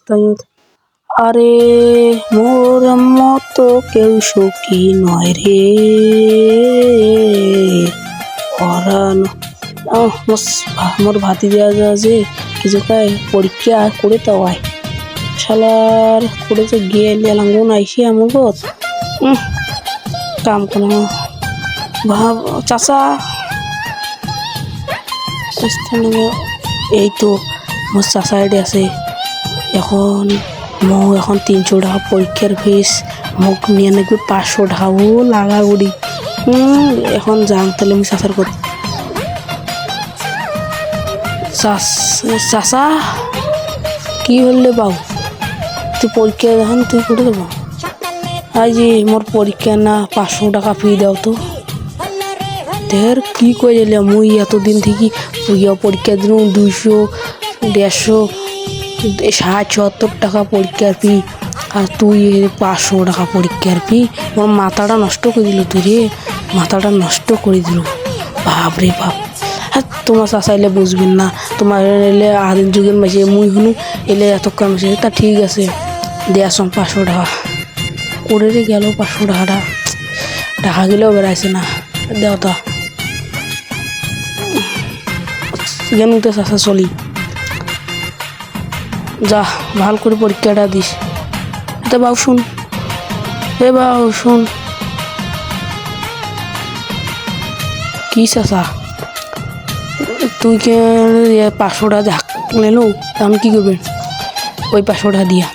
অবস্থায়। আরে মোর মতো কেউ সুখী নয় রে পরাণ। মোর ভাতিজা যে কিছু কায় পরীক্ষা করে তো হয় শালার করে তো গিয়ে এলাঙ্গুন আইসি আমার গত কাম কোনো ভাব চাচা এই তো মোর চাচা এডে আছে এখন এখন 300 টাকা পরীক্ষার ফিস মোক নিয়ে নাকি 500 টাকাও লাগা উড়ি এখন যাম তাহলে আমি চাচার কথা চাচা কি হলে বাবু তুই পরীক্ষা যখন তুই করে দেবো আজ মোর পরীক্ষা না 500 টাকা ফি দাও তো ঢের কি করে দিলে মুই এতদিন থেকে পরীক্ষা দিন 200 150 60 70 টাকা পরীক্ষার ফি আর তুই 500 টাকা পরীক্ষার ফি আমার মাথাটা নষ্ট করে দিল তুই রে মাথাটা নষ্ট করে দিল বাপ রে বাপ হ্যাঁ তোমার চাচাইলে বুঝবেন না তোমার এলে আদিম যুগের মাসে মুই হনু এলে এত কম তা ঠিক আছে দেওয়ার সঙ্গে 500 টাকা করে রে গেল 500 টাকাটা টাকা গেলেও বেড়াইছে না দেও তা গেনু তো চাচা চলি যা ভাল করে পরীক্ষাটা দিস এটা বাবু শুন বাবু শুন কি চাচা তুই কে 500 টাকা ঝাঁক নেলো আমি কি করবেন ওই 500 টাকা দিয়া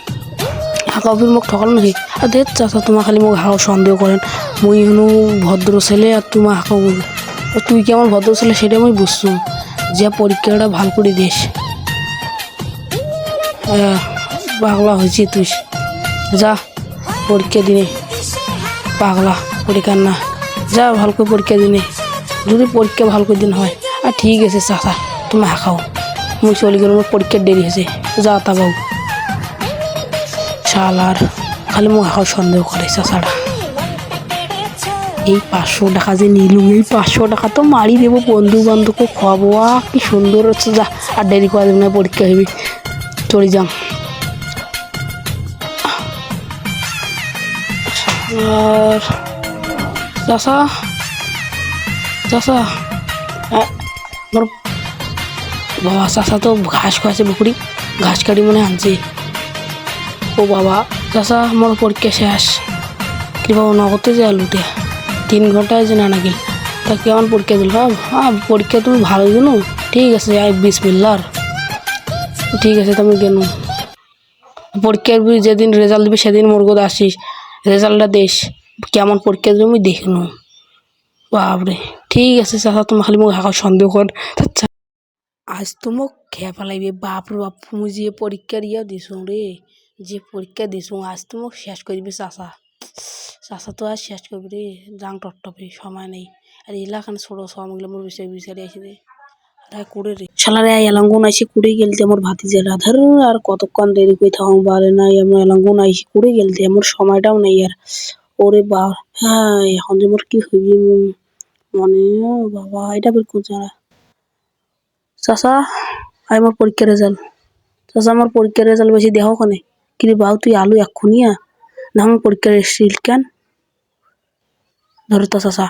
হাঁকাফির মোক ঠকাল নাকি আর দে চাচা তোমার খালি মোক হাঁকাও সন্দেহ করেন মুই হনু ভদ্র ছেলে আর তোমার হাঁকাও তুই কি আমার ভদ্র ছেলে সেটা আমি বুঝছো যে পরীক্ষাটা ভাল করে দিস পাগলা হয়েছি তুই যা পরীক্ষা দিনে পাগলা পরীক্ষা না যা ভাল করে পরীক্ষা দিনে যদি পরীক্ষা ভাল করে দিন হয় আর ঠিক আছে চাচা তুমি হাঁকাও মুই চলে গেল আমার পরীক্ষার দেরি হয়েছে যা তা বাবু শালার খালি মোক হাঁকাও সন্দেহ করে চাচাটা এই 500 টাকা যে নিলু এই 500 টাকা তো মারি দেবো বন্ধু বান্ধবকে খাওয়াবো কি সুন্দর হচ্ছে যা আর দেরি করে দেবে না পরীক্ষা হবি চলে যাম আর চাচা চাচা মোর বাবা চাচা তো ঘাস খাওয়াছে বকুড়ি ঘাস কাটি মনে আনছে ও বাবা চাচা মোর পরীক্ষা শেষ কি বাবু নগদে যে আলুতে 3 ঘন্টায় যে না নাকি তা কেমন পরীক্ষা দিল পরীক্ষা তুমি ভালো দিনো ঠিক আছে বিসমিল্লাহ ঠিক আছে তুমি কেন পরীক্ষার যেদিন রেজাল্ট দিবি সেদিন মোর গোদ আসিস রেজাল্টটা দেশ কেমন পরীক্ষা দিবি আমি দেখনু বাপরে ঠিক আছে চাচা তোমার খালি মোক হাঁকাও সন্দেহ কর আজ তো মোক খেয়ে ফেলাইবে বাপরে বাপ মুই যে পরীক্ষার দিছো রে যে পরীক্ষা দিছো আজ তো মোক শেষ করবি চাচা চাচা তো আজ শেষ করবি রে যাং টপটপে সময় নেই আর এলাকানে ছোট সবগুলো মোর বিচারি আসি রে করে রে শালারে এলাঙ্গুন আইসি কুড়ে গেলতে আমার ভাতিজা রাধার আর কতক্ষণ দেরি করে থাকুন পারে নাই আমার এলাঙ্গুন আইসি কুড়ে গেলতে আমার সময়টাও নেই আর ওরে বা হ্যাঁ এখন যে মোর কি হইবি মনে বাবা এটা বের করছে না চাচা আমার পরীক্ষার রেজাল্ট চাচা আমার পরীক্ষার রেজাল্ট বেশি দেহ কানে কিন্তু বাবু তুই আলু এক্ষুনি না আমার পরীক্ষার এসেছিল কেন ধরো তা চাচা